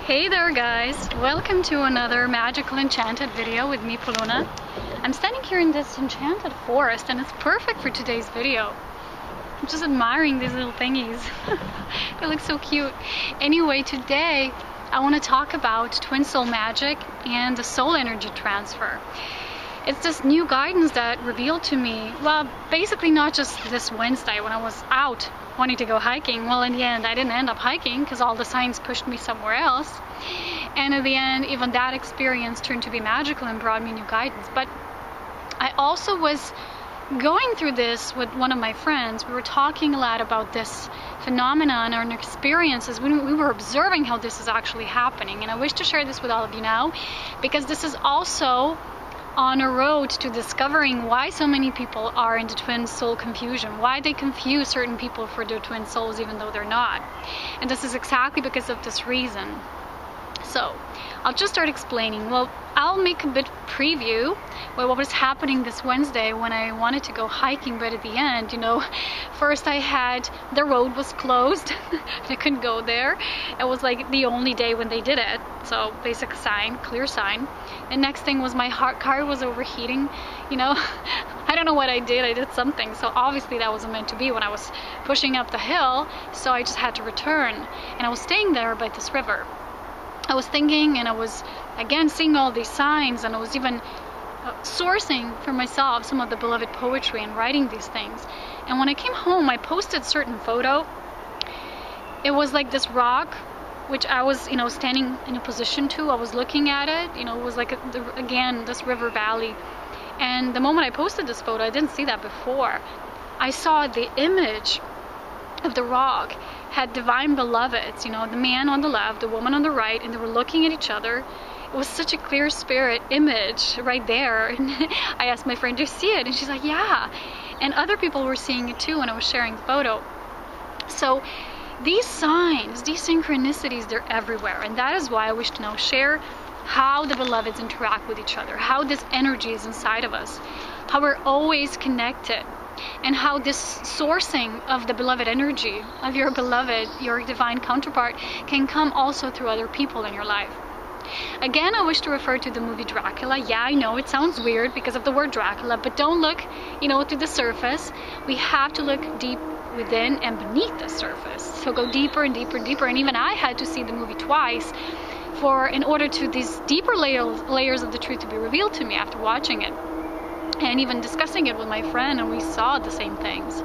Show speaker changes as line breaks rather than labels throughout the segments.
Hey there guys, welcome to another magical enchanted video with me, Poluna. I'm standing here in this enchanted forest and it's perfect for today's video. I'm just admiring these little thingies. They look so cute. Anyway, today I want to talk about twin soul magic and the soul energy transfer. It's this new guidance that revealed to me, well, basically not just this Wednesday when I was out wanting to go hiking. Well, in the end I didn't end up hiking because all the signs pushed me somewhere else, and in the end even that experience turned to be magical and brought me new guidance. But I also was going through this with one of my friends. We were talking a lot about this phenomenon and our experiences when we were observing how this is actually happening, and I wish to share this with all of you now because this is also on a road to discovering why so many people are into twin soul confusion, why they confuse certain people for their twin souls even though they're not. And this is exactly because of this reason. So I'll just start explaining. Well, I'll make a bit preview with what was happening this Wednesday when I wanted to go hiking, but at the end, first the road was closed. I couldn't go there. It was like the only day when they did it. So basic sign, clear sign. And next thing was my car was overheating. I don't know what I did something. So obviously that wasn't meant to be when I was pushing up the hill. So I just had to return. And I was staying there by this river. I was thinking, and I was again seeing all these signs, and I was even sourcing for myself some of the beloved poetry and writing these things. And when I came home, I posted a certain photo. It was like this rock, which I was, standing in a position to. I was looking at it. It was like again this river valley. And the moment I posted this photo, I didn't see that before. I saw the image of the rock had divine beloveds, the man on the left, the woman on the right, and they were looking at each other. It was such a clear spirit image right there. And I asked my friend, "Do you see it?" And she's like, "Yeah." And other people were seeing it too when I was sharing the photo. So these signs, these synchronicities, they're everywhere. And that is why I wish to now share how the beloveds interact with each other, how this energy is inside of us, how we're always connected, and how this sourcing of the beloved energy of your beloved, your divine counterpart, can come also through other people in your life. Again, I wish to refer to the movie Dracula. Yeah, I know it sounds weird because of the word Dracula, but don't look, to the surface. We have to look deep within and beneath the surface. So go deeper and deeper and deeper. And even I had to see the movie twice in order to these deeper layers of the truth to be revealed to me after watching it. And even discussing it with my friend, and we saw the same things.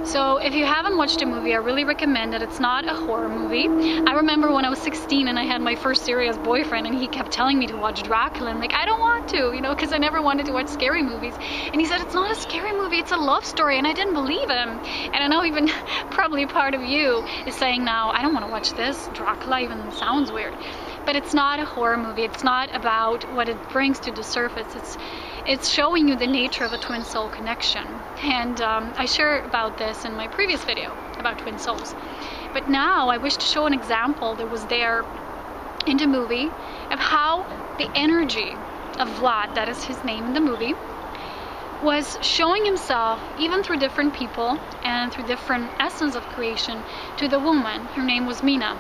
So if you haven't watched the movie, I really recommend it. It's not a horror movie. I remember when I was 16 and I had my first serious boyfriend, and he kept telling me to watch Dracula. I'm like, I don't want to, because I never wanted to watch scary movies. And he said, it's not a scary movie, it's a love story. And I didn't believe him. And I know even probably part of you is saying now, I don't want to watch this. Dracula even sounds weird. But it's not a horror movie. It's not about what it brings to the surface. It's showing you the nature of a twin soul connection. And I shared about this in my previous video about twin souls. But now I wish to show an example that was there in the movie of how the energy of Vlad, that is his name in the movie, was showing himself even through different people and through different essence of creation to the woman. Her name was Mina.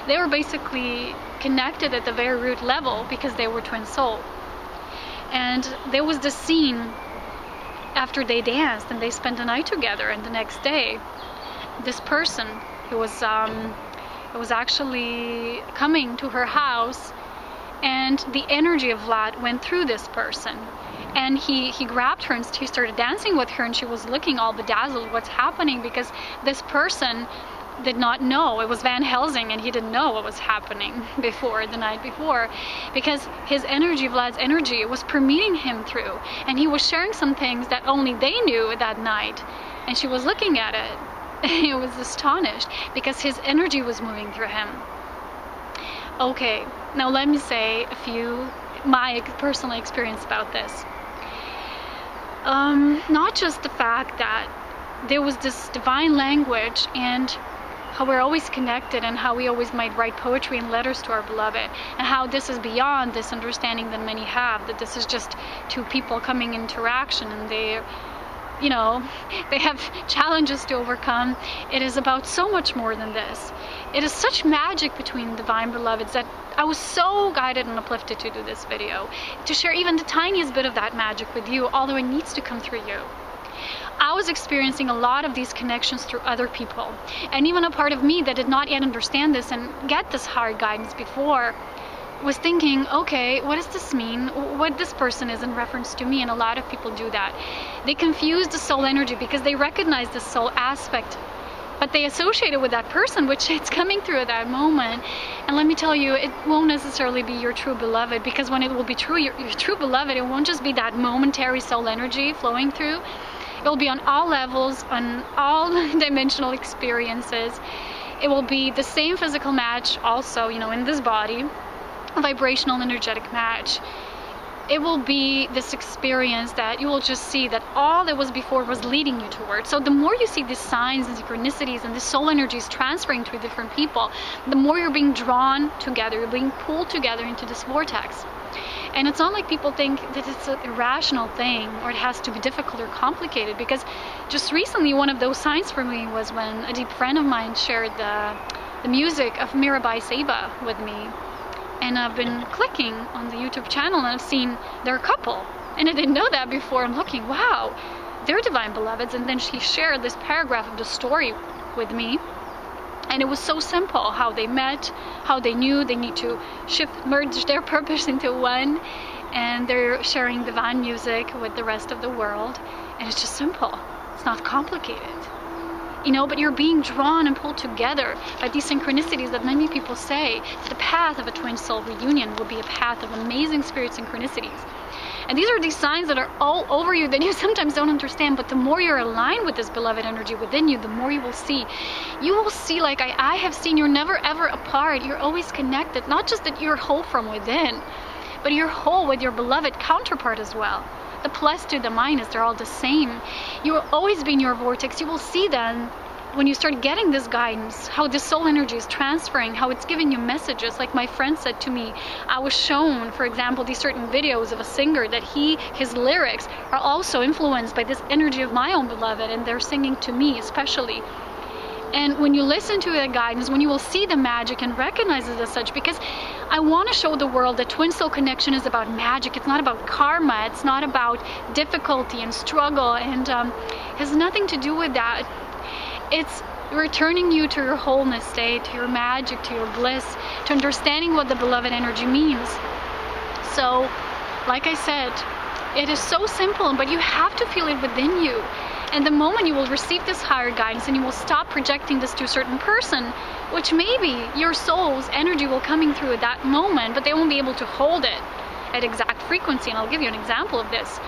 They were basically connected at the very root level because they were twin soul. And there was this scene after they danced and they spent the night together, and the next day this person who was actually coming to her house, and the energy of Vlad went through this person, and he grabbed her and he started dancing with her, and she was looking all bedazzled what's happening because this person did not know. It was Van Helsing, and he didn't know what was happening the night before, because his energy, Vlad's energy, was permeating him through, and he was sharing some things that only they knew that night, and she was looking at it and he was astonished because his energy was moving through him. Okay, now let me say my personal experience about this. Not just the fact that there was this divine language and how we're always connected, and how we always might write poetry and letters to our beloved, and how this is beyond this understanding that many have, that this is just two people coming in interaction, and you know, they have challenges to overcome. It is about so much more than this. It is such magic between divine beloveds that I was so guided and uplifted to do this video, to share even the tiniest bit of that magic with you, although it needs to come through you. I was experiencing a lot of these connections through other people, and even a part of me that did not yet understand this and get this higher guidance before was thinking, okay, what does this mean? What this person is in reference to me? And a lot of people do that. They confuse the soul energy because they recognize the soul aspect, but they associate it with that person, which it's coming through at that moment. And let me tell you, it won't necessarily be your true beloved, because when it will be true, your true beloved, it won't just be that momentary soul energy flowing through. It will be on all levels, on all dimensional experiences. It will be the same physical match also, you know, in this body, a vibrational energetic match. It will be this experience that you will just see that all that was before was leading you towards. So the more you see these signs and synchronicities and the soul energies transferring to different people, the more you're being drawn together, you're being pulled together into this vortex. And it's not like people think that it's an irrational thing or it has to be difficult or complicated, because just recently one of those signs for me was when a deep friend of mine shared the music of Mirabai Seba with me. And I've been clicking on the YouTube channel and I've seen they're a couple. And I didn't know that before. I'm looking, wow, they're divine beloveds. And then she shared this paragraph of the story with me. And it was so simple how they met, how they knew they need to merge their purpose into one. And they're sharing divine music with the rest of the world. And it's just simple. It's not complicated. You know, but you're being drawn and pulled together by these synchronicities that many people say the path of a twin soul reunion will be a path of amazing spirit synchronicities. And these are these signs that are all over you that you sometimes don't understand, but the more you're aligned with this beloved energy within you, the more you will see. You will see, like I have seen, you're never ever apart. You're always connected. Not just that you're whole from within, but you're whole with your beloved counterpart as well. The plus to the minus, they're all the same. You will always be in your vortex. You will see then, when you start getting this guidance, how this soul energy is transferring, how it's giving you messages. Like my friend said to me, I was shown, for example, these certain videos of a singer that his lyrics are also influenced by this energy of my own beloved, and they're singing to me especially. And when you listen to that guidance, when you will see the magic and recognize it as such, because I want to show the world that twin soul connection is about magic. It's not about karma. It's not about difficulty and struggle, and has nothing to do with that. It's returning you to your wholeness state, to your magic, to your bliss, to understanding what the beloved energy means. So, like I said, it is so simple, but you have to feel it within you. And the moment you will receive this higher guidance and you will stop projecting this to a certain person, which maybe your soul's energy will coming through at that moment, but they won't be able to hold it at exact frequency. And I'll give you an example of this.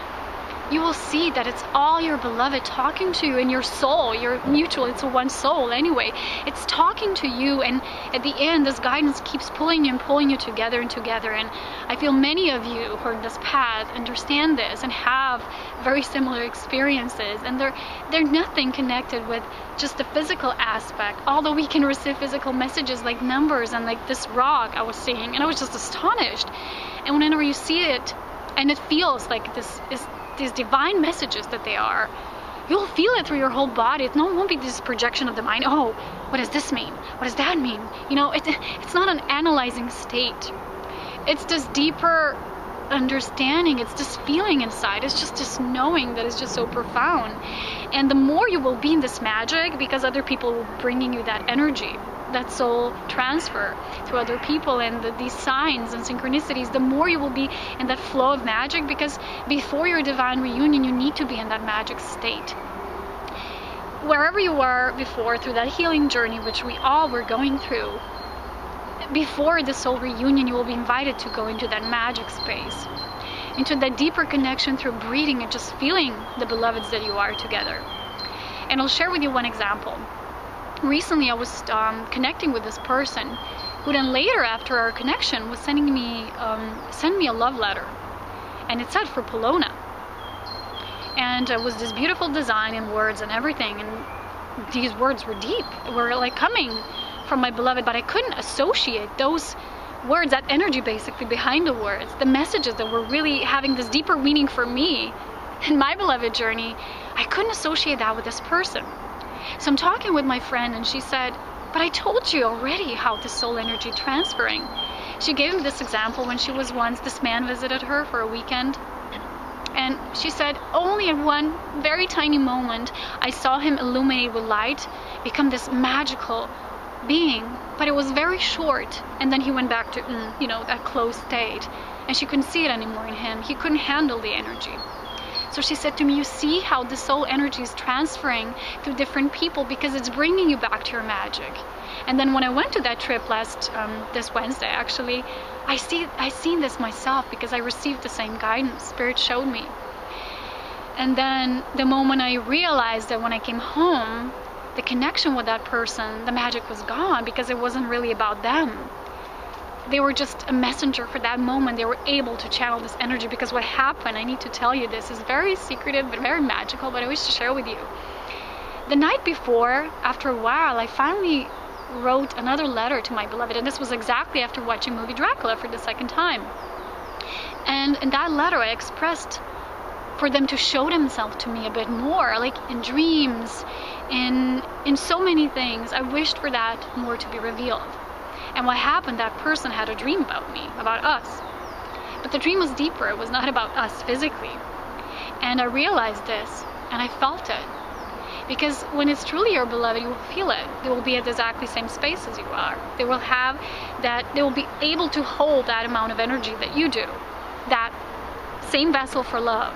You will see that it's all your beloved talking to you in your soul, your mutual, it's a one soul anyway. It's talking to you, and at the end this guidance keeps pulling you and pulling you together and together. And I feel many of you who are in this path understand this and have very similar experiences, and they're nothing connected with just the physical aspect, although we can receive physical messages like numbers and like this rock I was seeing, and I was just astonished. And whenever you see it and it feels like this is these divine messages that they are, you'll feel it through your whole body. It won't be this projection of the mind, oh, what does this mean? What does that mean? You know, it's not an analyzing state. It's this deeper understanding. It's this feeling inside. It's just this knowing that is just so profound. And the more you will be in this magic, because other people will be bringing you that energy, that soul transfer to other people, and these signs and synchronicities, the more you will be in that flow of magic, because before your divine reunion you need to be in that magic state. Wherever you were before, through that healing journey which we all were going through, before the soul reunion you will be invited to go into that magic space, into that deeper connection through breathing and just feeling the beloveds that you are together. And I'll share with you one example. Recently I was connecting with this person who then later, after our connection, was sending me a love letter, and it said for Polona, and it was this beautiful design and words and everything, and these words were deep, were like coming from my beloved, but I couldn't associate those words, that energy basically behind the words, the messages that were really having this deeper meaning for me, in my beloved journey, I couldn't associate that with this person. So I'm talking with my friend and she said, but I told you already how the soul energy transferring. She gave me this example when this man visited her for a weekend. And she said, only in one very tiny moment, I saw him illuminate with light, become this magical being, but it was very short. And then he went back to, that closed state. And she couldn't see it anymore in him. He couldn't handle the energy. So she said to me, you see how the soul energy is transferring through different people because it's bringing you back to your magic. And then when I went to that trip this Wednesday, actually, I seen this myself because I received the same guidance. Spirit showed me. And then the moment I realized that when I came home, the connection with that person, the magic was gone because it wasn't really about them. They were just a messenger for that moment. They were able to channel this energy because what happened, I need to tell you this, is very secretive but very magical, but I wish to share with you. The night before, after a while, I finally wrote another letter to my beloved, and this was exactly after watching movie Dracula for the second time. And in that letter I expressed for them to show themselves to me a bit more, like in dreams, in so many things. I wished for that more to be revealed. And what happened, that person had a dream about me, about us. But the dream was deeper. It was not about us physically. And I realized this, and I felt it. Because when it's truly your beloved, you will feel it. They will be at exactly the same space as you are. They will be able to hold that amount of energy that you do. That same vessel for love.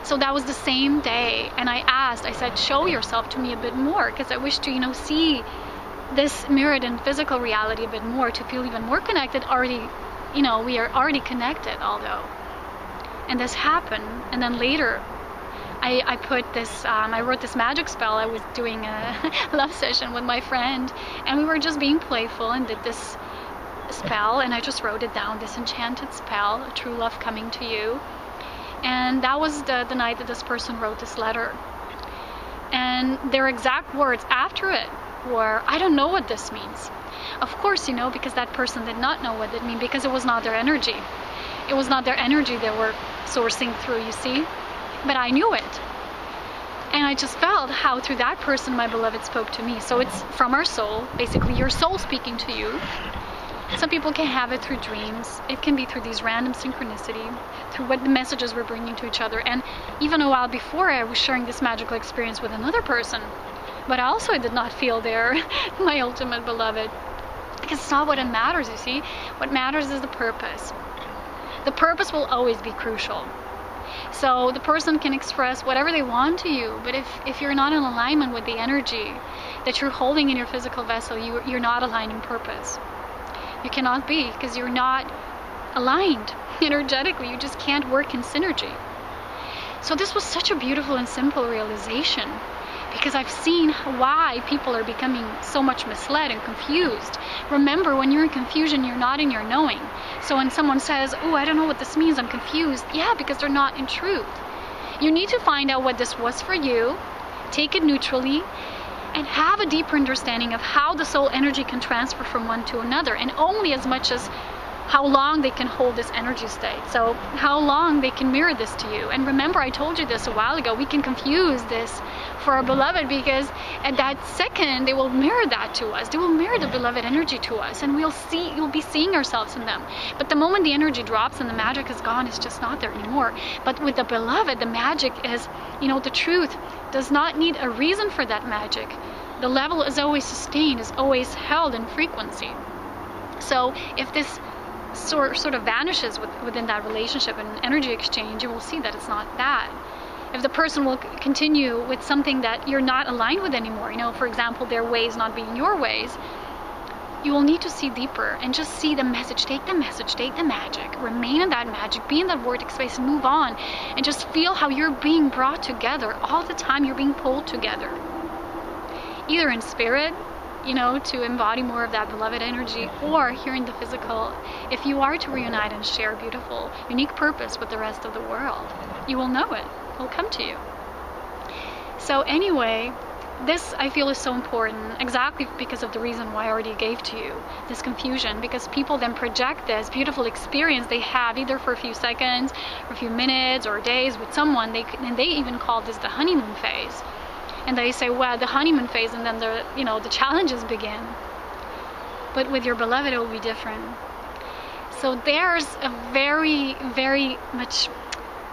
So that was the same day. And I said, show yourself to me a bit more, because I wish to, see this mirrored in physical reality a bit more, to feel even more connected. We are already connected, although. And this happened. And then later, I wrote this magic spell. I was doing a love session with my friend, and we were just being playful and did this spell, and I just wrote it down, this enchanted spell, a true love coming to you. And that was the night that this person wrote this letter. And their exact words after it were, I don't know what this means. Of course, because that person did not know what it meant, because it was not their energy. It was not their energy they were sourcing through, you see. But I knew it. And I just felt how through that person my beloved spoke to me. So it's from our soul, basically your soul speaking to you. Some people can have it through dreams. It can be through these random synchronicity, through what the messages we're bringing to each other. And even a while before, I was sharing this magical experience with another person. But also I did not feel my ultimate beloved. Because it's not what it matters, you see. What matters is the purpose. The purpose will always be crucial. So the person can express whatever they want to you, but if you're not in alignment with the energy that you're holding in your physical vessel, you're not aligned in purpose. You cannot be, because you're not aligned energetically. You just can't work in synergy. So this was such a beautiful and simple realization, because I've seen why people are becoming so much misled and confused. Remember, when you're in confusion, you're not in your knowing. So when someone says, oh, I don't know what this means, I'm confused, yeah, because they're not in truth. You need to find out what this was for you, take it neutrally, and have a deeper understanding of how the soul energy can transfer from one to another, and only as much as how long they can hold this energy state. So how long they can mirror this to you. And remember, I told you this a while ago, we can confuse this for our beloved, because at that second they will mirror that to us. They will mirror the beloved energy to us, and you'll be seeing ourselves in them. But the moment the energy drops and the magic is gone, it's just not there anymore. But with the beloved, the magic is, the truth does not need a reason for that magic. The level is always sustained, is always held in frequency. So if this sort of vanishes within that relationship and energy exchange, you will see that it's not that. If the person will continue with something that you're not aligned with anymore, for example, their ways not being your ways, you will need to see deeper and just see the message, take the magic, remain in that magic, be in that vortex space, and move on, and just feel how you're being brought together all the time. You're being pulled together, either in spirit, to embody more of that beloved energy, or here in the physical, if you are to reunite and share a beautiful, unique purpose with the rest of the world, you will know it. It will come to you. So anyway, this I feel is so important, exactly because of the reason why I already gave to you, this confusion, because people then project this beautiful experience they have either for a few seconds or a few minutes or days with someone, and they even call this the honeymoon phase. And they say, well, the honeymoon phase, and then the challenges begin. But with your beloved, it will be different. So there's a very, very much,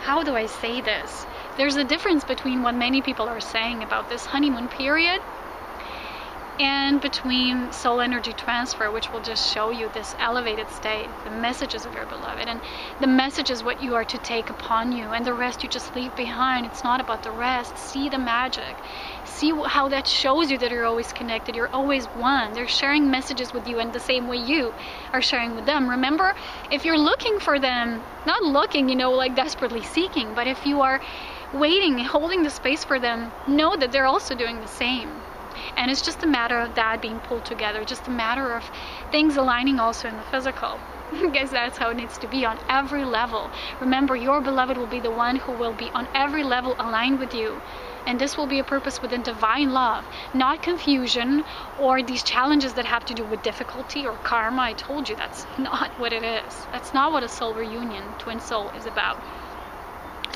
how do I say this? There's a difference between what many people are saying about this honeymoon period and between soul energy transfer, which will just show you this elevated state, the messages of your beloved, and the message is what you are to take upon you, and the rest you just leave behind. It's not about the rest. See the magic. See how that shows you that you're always connected. You're always one. They're sharing messages with you in the same way you are sharing with them. Remember, if you're looking for them, not looking, like desperately seeking, but if you are waiting, holding the space for them, know that they're also doing the same. And it's just a matter of that being pulled together, just a matter of things aligning also in the physical. Because that's how it needs to be on every level. Remember, your beloved will be the one who will be on every level aligned with you. And this will be a purpose within divine love, not confusion or these challenges that have to do with difficulty or karma. I told you that's not what it is. That's not what a soul reunion, twin soul, is about.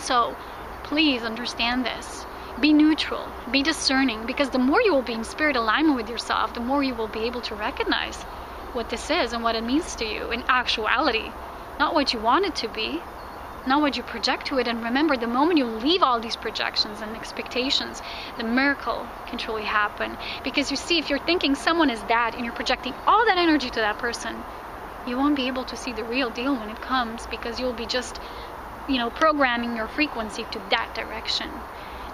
So please understand this. Be neutral, be discerning, because the more you will be in spirit alignment with yourself, the more you will be able to recognize what this is and what it means to you in actuality. Not what you want it to be, not what you project to it. And remember, the moment you leave all these projections and expectations, the miracle can truly happen. Because you see, if you're thinking someone is that and you're projecting all that energy to that person, you won't be able to see the real deal when it comes, because you'll be just, programming your frequency to that direction.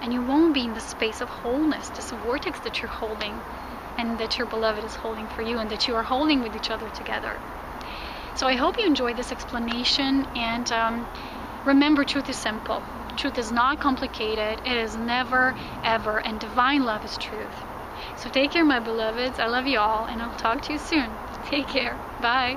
And you won't be in the space of wholeness, this vortex that you're holding and that your beloved is holding for you and that you are holding with each other together. So I hope you enjoyed this explanation, and remember, truth is simple. Truth is not complicated. It is never, ever, and divine love is truth. So take care, my beloveds. I love you all, and I'll talk to you soon. Take care. Bye.